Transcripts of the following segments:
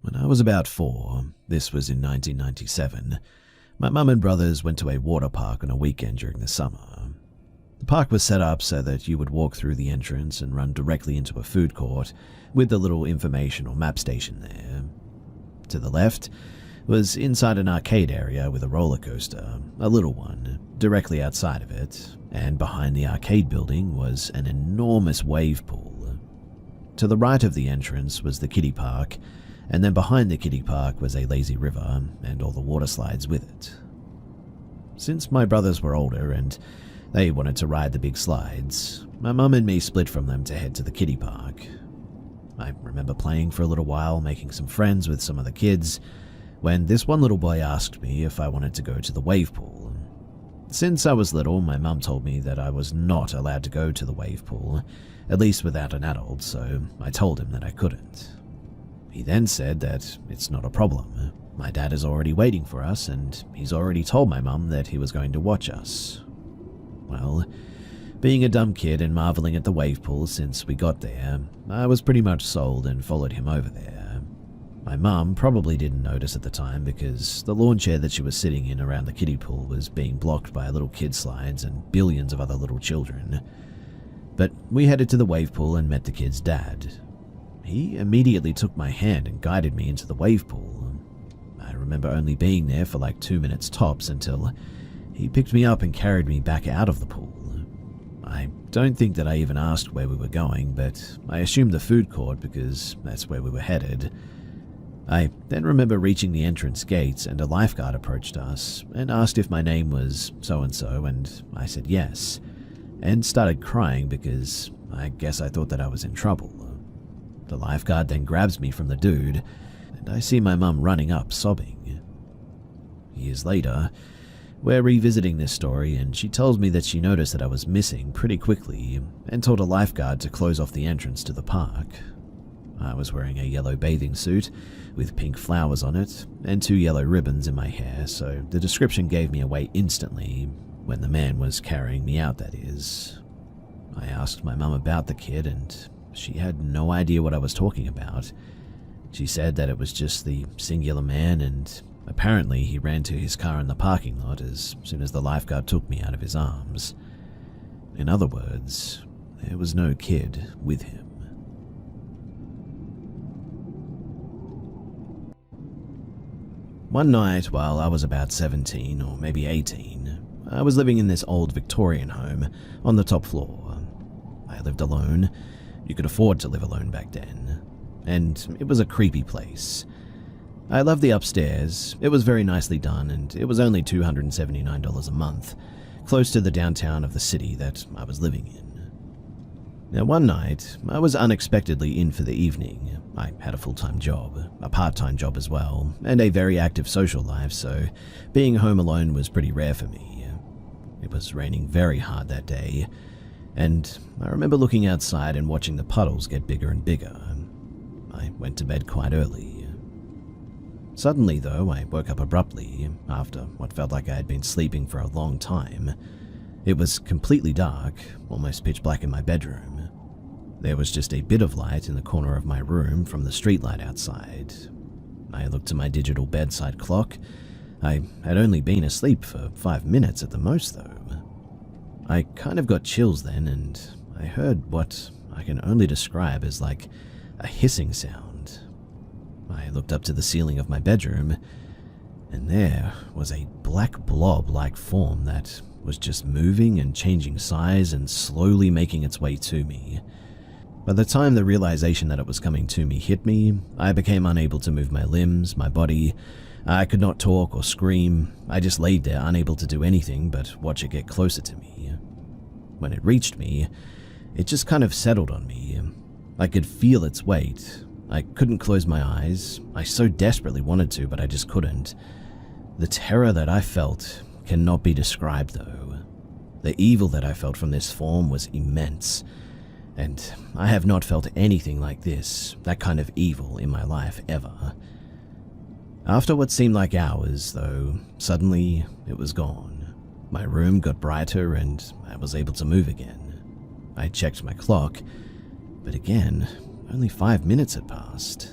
When I was about 4, this was in 1997, my mum and brothers went to a water park on a weekend during the summer. The park was set up so that you would walk through the entrance and run directly into a food court with a little information or map station there. To the left was inside an arcade area with a roller coaster, a little one, directly outside of it, and behind the arcade building was an enormous wave pool. To the right of the entrance was the kiddie park, and then behind the kiddie park was a lazy river and all the water slides with it. Since my brothers were older and they wanted to ride the big slides, my mum and me split from them to head to the kiddie park. I remember playing for a little while, making some friends with some of the kids, when this one little boy asked me if I wanted to go to the wave pool. Since I was little, my mum told me that I was not allowed to go to the wave pool, at least without an adult, so I told him that I couldn't. He then said that it's not a problem. My dad is already waiting for us, and he's already told my mum that he was going to watch us. Well, being a dumb kid and marveling at the wave pool since we got there, I was pretty much sold and followed him over there. My mum probably didn't notice at the time because the lawn chair that she was sitting in around the kiddie pool was being blocked by little kid slides and billions of other little children. But we headed to the wave pool and met the kid's dad. He immediately took my hand and guided me into the wave pool. I remember only being there for like 2 minutes tops until he picked me up and carried me back out of the pool. I don't think that I even asked where we were going, but I assumed the food court because that's where we were headed. I then remember reaching the entrance gates and a lifeguard approached us and asked if my name was so-and-so, and I said yes, and started crying because I guess I thought that I was in trouble. The lifeguard then grabs me from the dude, and I see my mum running up, sobbing. Years later, we're revisiting this story, and she tells me that she noticed that I was missing pretty quickly and told a lifeguard to close off the entrance to the park. I was wearing a yellow bathing suit with pink flowers on it and 2 yellow ribbons in my hair, so the description gave me away instantly when the man was carrying me out, that is. I asked my mum about the kid, and she had no idea what I was talking about. She said that it was just the singular man, and apparently he ran to his car in the parking lot as soon as the lifeguard took me out of his arms. In other words, there was no kid with him. One night, while I was about 17 or maybe 18, I was living in this old Victorian home on the top floor. I lived alone. You could afford to live alone back then. And it was a creepy place. I loved the upstairs. It was very nicely done, and it was only $279 a month, close to the downtown of the city that I was living in. Now, one night, I was unexpectedly in for the evening. I had a full-time job, a part-time job as well, and a very active social life, so being home alone was pretty rare for me. It was raining very hard that day, and I remember looking outside and watching the puddles get bigger and bigger. I went to bed quite early. Suddenly, though, I woke up abruptly after what felt like I had been sleeping for a long time. It was completely dark, almost pitch black in my bedroom. There was just a bit of light in the corner of my room from the streetlight outside. I looked to my digital bedside clock. I had only been asleep for 5 minutes at the most, though. I kind of got chills then, and I heard what I can only describe as like a hissing sound. I looked up to the ceiling of my bedroom, and there was a black blob-like form that was just moving and changing size and slowly making its way to me. By the time the realization that it was coming to me hit me, I became unable to move my limbs, my body. I could not talk or scream. I just laid there unable to do anything but watch it get closer to me. When it reached me, it just kind of settled on me. I could feel its weight. I couldn't close my eyes. I so desperately wanted to, but I just couldn't. The terror that I felt cannot be described, though. The evil that I felt from this form was immense, and I have not felt anything like this, that kind of evil, in my life ever. After what seemed like hours, though, suddenly it was gone. My room got brighter and I was able to move again. I checked my clock, but again, only 5 minutes had passed.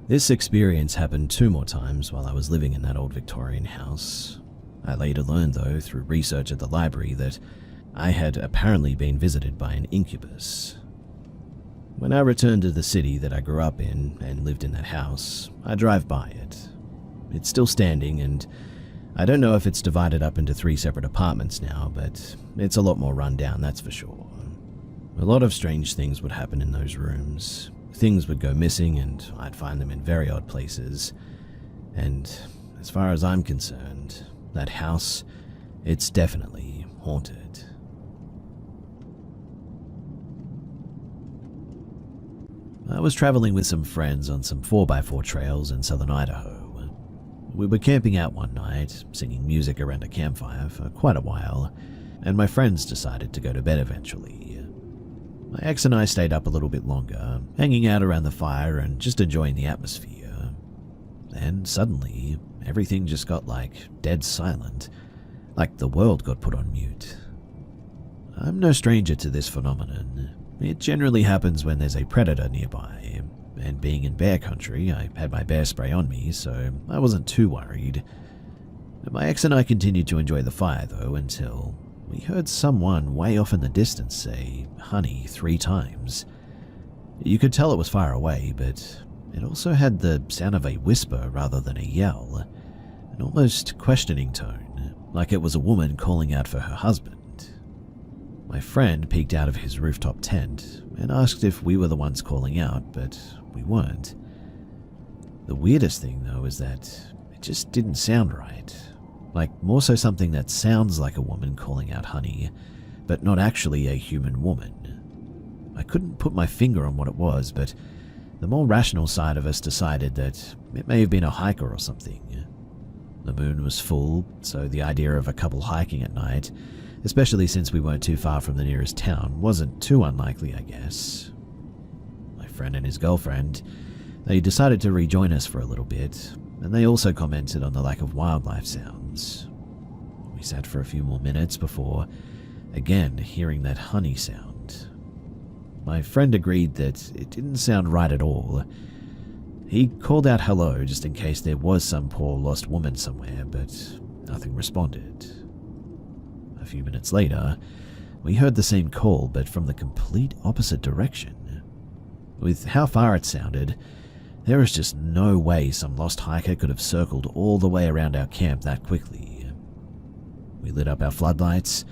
This experience happened 2 more times while I was living in that old Victorian house. I later learned, though, through research at the library, that I had apparently been visited by an incubus. When I returned to the city that I grew up in and lived in that house, I drive by it. It's still standing, and I don't know if it's divided up into 3 separate apartments now, but it's a lot more run down, that's for sure. A lot of strange things would happen in those rooms. Things would go missing, and I'd find them in very odd places. And as far as I'm concerned, that house, it's definitely haunted. I was traveling with some friends on some 4x4 trails in southern Idaho. We were camping out one night, singing music around a campfire for quite a while, and my friends decided to go to bed eventually. My ex and I stayed up a little bit longer, hanging out around the fire and just enjoying the atmosphere. Then suddenly, everything just got dead silent, like the world got put on mute. I'm no stranger to this phenomenon. It generally happens when there's a predator nearby, and being in bear country, I had my bear spray on me, so I wasn't too worried. My ex and I continued to enjoy the fire, though, until we heard someone way off in the distance say, "honey," 3 times. You could tell it was far away, but it also had the sound of a whisper rather than a yell, an almost questioning tone, like it was a woman calling out for her husband. My friend peeked out of his rooftop tent and asked if we were the ones calling out, but we weren't. The weirdest thing, though, is that it just didn't sound right. More so something that sounds like a woman calling out honey, but not actually a human woman. I couldn't put my finger on what it was, but the more rational side of us decided that it may have been a hiker or something. The moon was full, so the idea of a couple hiking at night, especially since we weren't too far from the nearest town, wasn't too unlikely, I guess. My friend and his girlfriend, they decided to rejoin us for a little bit, and they also commented on the lack of wildlife sounds. We sat for a few more minutes before, again, hearing that honey sound. My friend agreed that it didn't sound right at all. He called out hello just in case there was some poor lost woman somewhere, but nothing responded. A few minutes later, we heard the same call, but from the complete opposite direction. With how far it sounded, there is just no way some lost hiker could have circled all the way around our camp that quickly. We lit up our floodlights,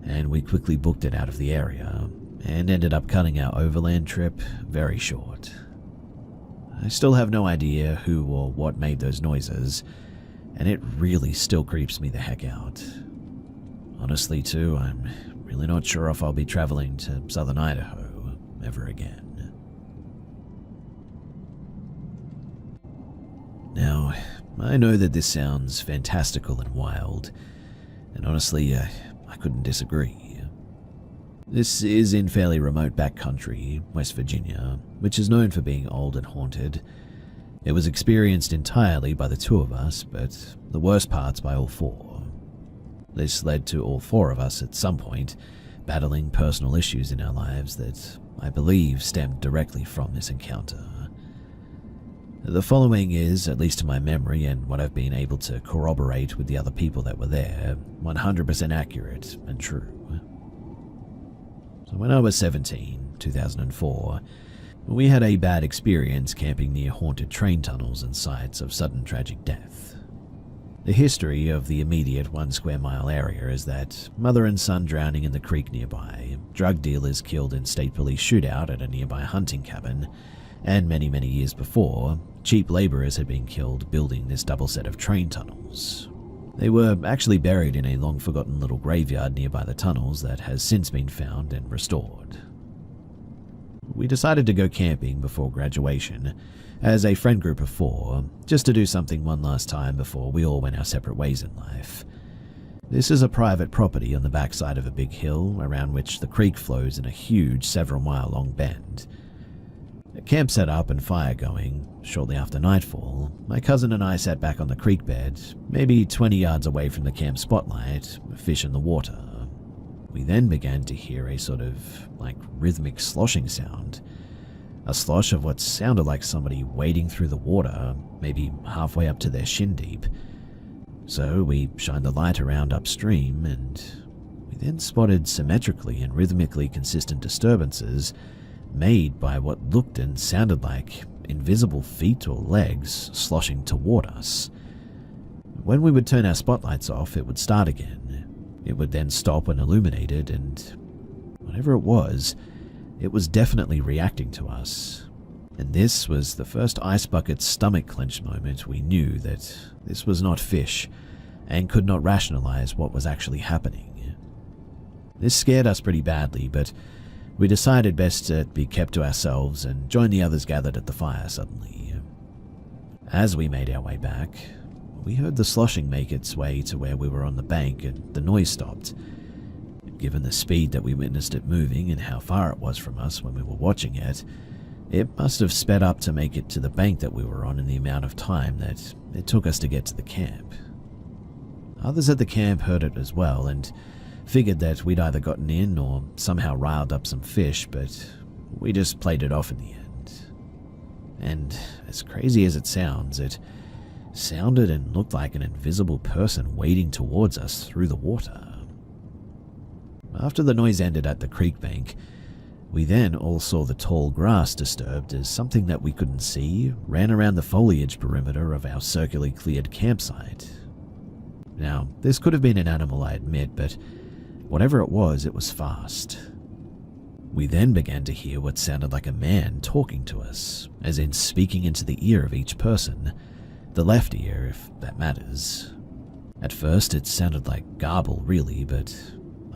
and we quickly booked it out of the area, and ended up cutting our overland trip very short. I still have no idea who or what made those noises, and it really still creeps me the heck out. Honestly, too, I'm really not sure if I'll be traveling to southern Idaho ever again. Now, I know that this sounds fantastical and wild, and honestly, I couldn't disagree. This is in fairly remote backcountry, West Virginia, which is known for being old and haunted. It was experienced entirely by the 2 of us, but the worst parts by all 4. This led to all 4 of us at some point battling personal issues in our lives that I believe stemmed directly from this encounter. The following is, at least to my memory and what I've been able to corroborate with the other people that were there, 100% accurate and true. So when I was 17, 2004, we had a bad experience camping near haunted train tunnels and sites of sudden tragic death. The history of the immediate 1 square mile area is that mother and son drowning in the creek nearby, drug dealers killed in state police shootout at a nearby hunting cabin, and many years before, cheap laborers had been killed building this double set of train tunnels. They were actually buried in a long-forgotten little graveyard nearby the tunnels that has since been found and restored. We decided to go camping before graduation, as a friend group of 4, just to do something one last time before we all went our separate ways in life. This is a private property on the backside of a big hill around which the creek flows in a huge several-mile-long bend. A camp set up and fire going. Shortly after nightfall, my cousin and I sat back on the creek bed, maybe 20 yards away from the camp spotlight, fish in the water. We then began to hear a sort of rhythmic sloshing sound. a slosh of what sounded like somebody wading through the water, maybe halfway up to their shin deep. So we shined the light around upstream, and we then spotted symmetrically and rhythmically consistent disturbances made by what looked and sounded like invisible feet or legs sloshing toward us. When we would turn our spotlights off, it would start again. It would then stop when illuminated, and whatever it was definitely reacting to us. And this was the first ice bucket stomach clench moment we knew that this was not fish and could not rationalize what was actually happening. This scared us pretty badly, but we decided best to be kept to ourselves and join the others gathered at the fire suddenly. As we made our way back, we heard the sloshing make its way to where we were on the bank, and the noise stopped. Given the speed that we witnessed it moving and how far it was from us when we were watching it, it must have sped up to make it to the bank that we were on in the amount of time that it took us to get to the camp. Others at the camp heard it as well and figured that we'd either gotten in or somehow riled up some fish, but we just played it off in the end. And as crazy as it sounds, it sounded and looked like an invisible person wading towards us through the water. After the noise ended at the creek bank, we then all saw the tall grass disturbed as something that we couldn't see ran around the foliage perimeter of our circularly cleared campsite. Now, this could have been an animal, I admit, but whatever it was fast. We then began to hear what sounded like a man talking to us, as in speaking into the ear of each person, the left ear if that matters. At first it sounded like garble really, but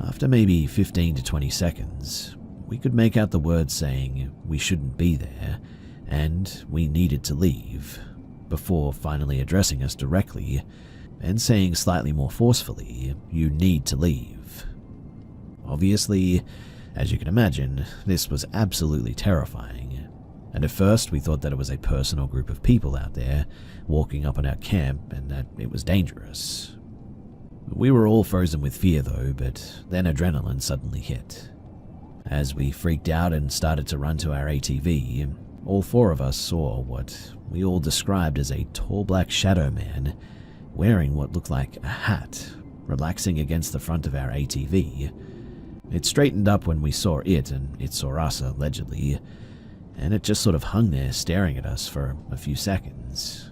after maybe 15 to 20 seconds, we could make out the words saying we shouldn't be there and we needed to leave, before finally addressing us directly and saying slightly more forcefully, "You need to leave." Obviously, as you can imagine, this was absolutely terrifying, and at first we thought that it was a person or group of people out there walking up on our camp and that it was dangerous. We were all frozen with fear though, but then adrenaline suddenly hit. As we freaked out and started to run to our ATV, all four of us saw what we all described as a tall black shadow man wearing what looked like a hat, relaxing against the front of our ATV. It straightened up when we saw it, and it saw us allegedly, and it just sort of hung there staring at us for a few seconds.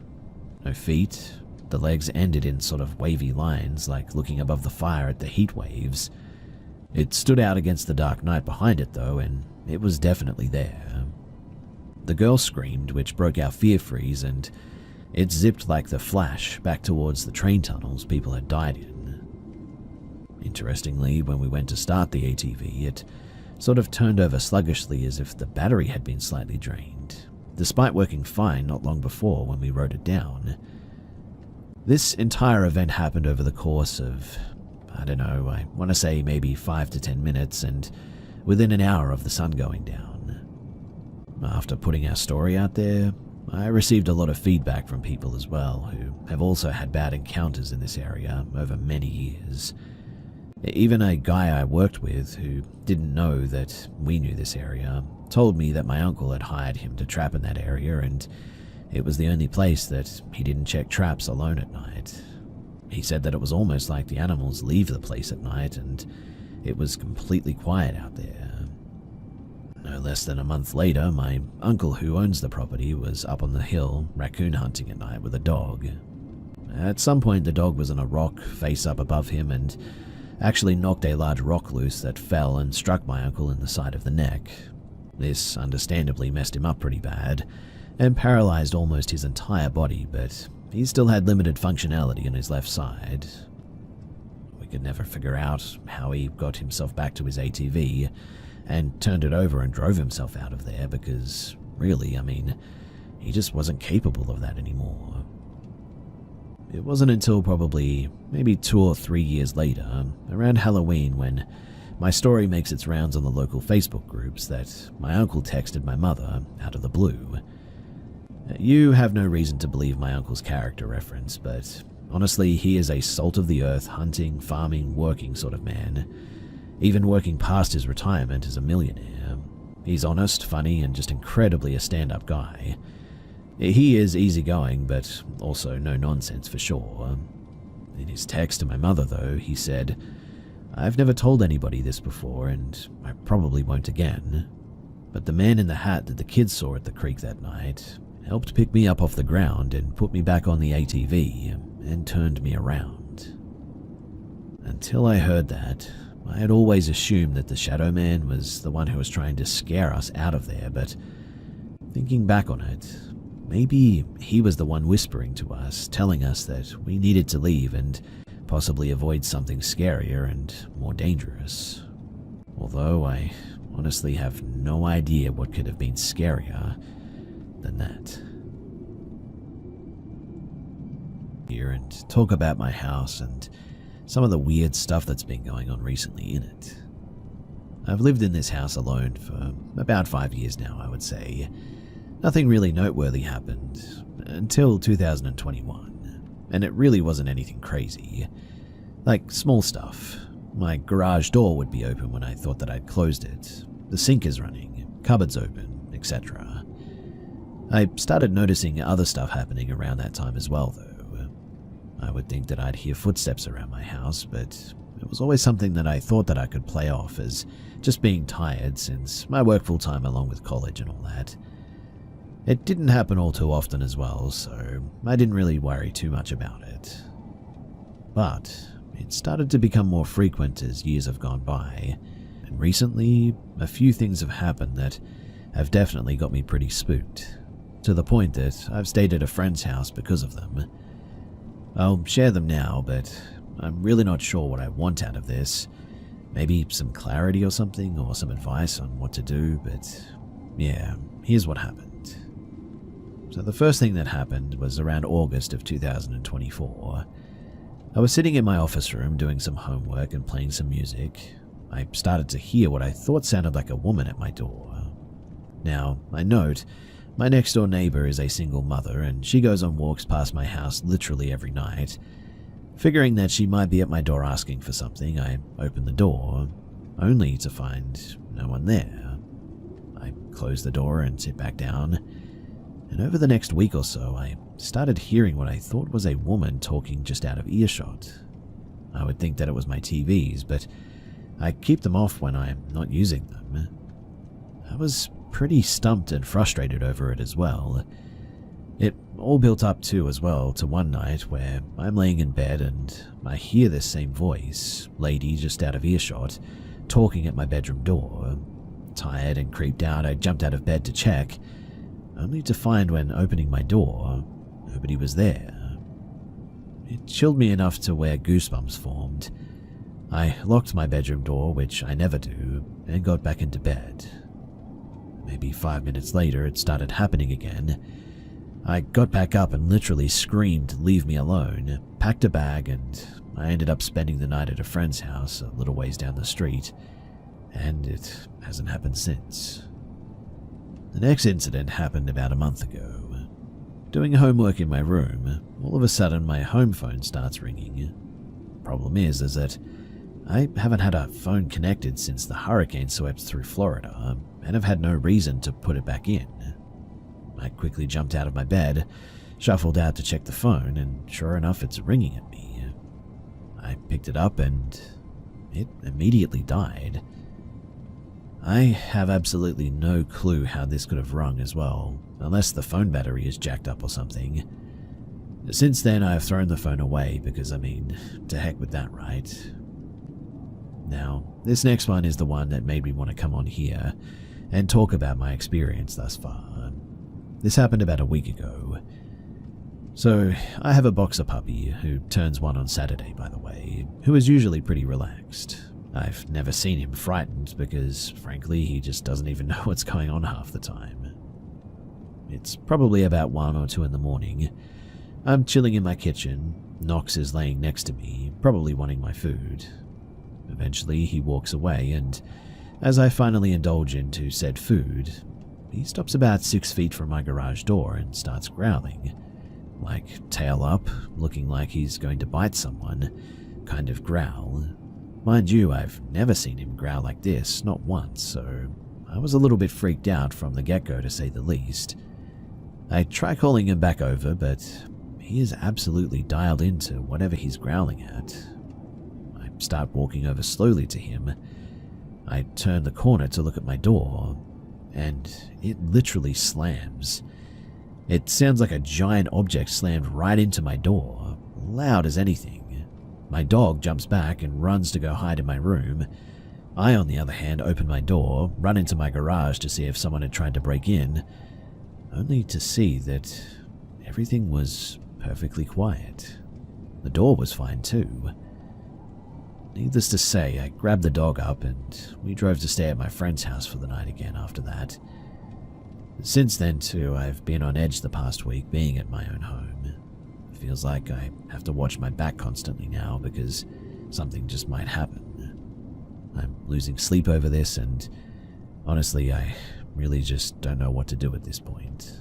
No feet. The legs ended in sort of wavy lines, like looking above the fire at the heat waves. It stood out against the dark night behind it though, and it was definitely there. The girl screamed, which broke our fear freeze, and it zipped like the Flash back towards the train tunnels people had died in. Interestingly, when we went to start the ATV, it sort of turned over sluggishly as if the battery had been slightly drained, despite working fine not long before when we rode it down. This entire event happened over the course of, I don't know, I want to say maybe 5 to 10 minutes, and within an hour of the sun going down. After putting our story out there, I received a lot of feedback from people as well who have also had bad encounters in this area over many years. Even a guy I worked with who didn't know that we knew this area told me that my uncle had hired him to trap in that area, and it was the only place that he didn't check traps alone at night. He said that it was almost like the animals leave the place at night and it was completely quiet out there. No less than a month later, my uncle who owns the property was up on the hill raccoon hunting at night with a dog. At some point the dog was on a rock face up above him and actually knocked a large rock loose that fell and struck my uncle in the side of the neck. This understandably messed him up pretty bad and paralyzed almost his entire body, but he still had limited functionality on his left side. We could never figure out how he got himself back to his ATV and turned it over and drove himself out of there because, really, he just wasn't capable of that anymore. It wasn't until probably maybe 2 or 3 years later, around Halloween, when my story makes its rounds on the local Facebook groups, that my uncle texted my mother out of the blue. You have no reason to believe my uncle's character reference, but honestly, he is a salt-of-the-earth, hunting, farming, working sort of man, even working past his retirement as a millionaire. He's honest, funny, and just incredibly a stand-up guy. He is easygoing, but also no nonsense for sure. In his text to my mother, though, he said, "I've never told anybody this before, and I probably won't again. But the man in the hat that the kids saw at the creek that night helped pick me up off the ground and put me back on the ATV and turned me around." Until I heard that, I had always assumed that the Shadow Man was the one who was trying to scare us out of there, but thinking back on it, maybe he was the one whispering to us, telling us that we needed to leave and possibly avoid something scarier and more dangerous. Although I honestly have no idea what could have been scarier than that. Here and talk about my house and some of the weird stuff that's been going on recently in it. I've lived in this house alone for about 5 years now, I would say. Nothing really noteworthy happened until 2021, and it really wasn't anything crazy. Like small stuff. My garage door would be open when I thought that I'd closed it. The sink is running, cupboards open, etc. I started noticing other stuff happening around that time as well, though. I would think that I'd hear footsteps around my house, but it was always something that I thought that I could play off as just being tired since my work full-time along with college and all that. It didn't happen all too often as well, so I didn't really worry too much about it. But it started to become more frequent as years have gone by, and recently a few things have happened that have definitely got me pretty spooked, to the point that I've stayed at a friend's house because of them. I'll share them now, but I'm really not sure what I want out of this. Maybe some clarity or something, or some advice on what to do, but yeah, here's what happened. So the first thing that happened was around August of 2024. I was sitting in my office room doing some homework and playing some music. I started to hear what I thought sounded like a woman at my door. Now, I note, my next door neighbor is a single mother and she goes on walks past my house literally every night. Figuring that she might be at my door asking for something, I open the door, only to find no one there. I close the door and sit back down, and over the next week or so, I started hearing what I thought was a woman talking just out of earshot. I would think that it was my TVs, but I keep them off when I'm not using them. I was pretty stumped and frustrated over it as well. It all built up to one night where I'm laying in bed and I hear this same voice, lady just out of earshot, talking at my bedroom door. Tired and creeped out, I jumped out of bed to check, only to find when opening my door, nobody was there. It chilled me enough to where goosebumps formed. I locked my bedroom door, which I never do, and got back into bed. Maybe 5 minutes later, it started happening again. I got back up and literally screamed, "Leave me alone," packed a bag, and I ended up spending the night at a friend's house a little ways down the street, and it hasn't happened since. The next incident happened about a month ago. Doing homework in my room, all of a sudden my home phone starts ringing. Problem is that I haven't had a phone connected since the hurricane swept through Florida, and have had no reason to put it back in. I quickly jumped out of my bed, shuffled out to check the phone, and sure enough, it's ringing at me. I picked it up and it immediately died. I have absolutely no clue how this could have rung as well, unless the phone battery is jacked up or something. Since then, I have thrown the phone away because, to heck with that, right? Now, this next one is the one that made me want to come on here and talk about my experience thus far. This happened about a week ago. So, I have a boxer puppy who turns 1 on Saturday, by the way, who is usually pretty relaxed. I've never seen him frightened because, frankly, he just doesn't even know what's going on half the time. It's probably about 1 or 2 in the morning. I'm chilling in my kitchen. Knox is laying next to me, probably wanting my food. Eventually, he walks away, and as I finally indulge into said food, he stops about 6 feet from my garage door and starts growling. Like, tail up, looking like he's going to bite someone, kind of growl. Mind you, I've never seen him growl like this, not once, so I was a little bit freaked out from the get-go, to say the least. I try calling him back over, but he is absolutely dialed into whatever he's growling at. I start walking over slowly to him. I turn the corner to look at my door, and it literally slams. It sounds like a giant object slammed right into my door, loud as anything. My dog jumps back and runs to go hide in my room. I, on the other hand, open my door, run into my garage to see if someone had tried to break in, only to see that everything was perfectly quiet. The door was fine too. Needless to say, I grabbed the dog up and we drove to stay at my friend's house for the night again after that. Since then too, I've been on edge the past week being at my own home. It feels like I have to watch my back constantly now because something just might happen. I'm losing sleep over this, and honestly, I really just don't know what to do at this point.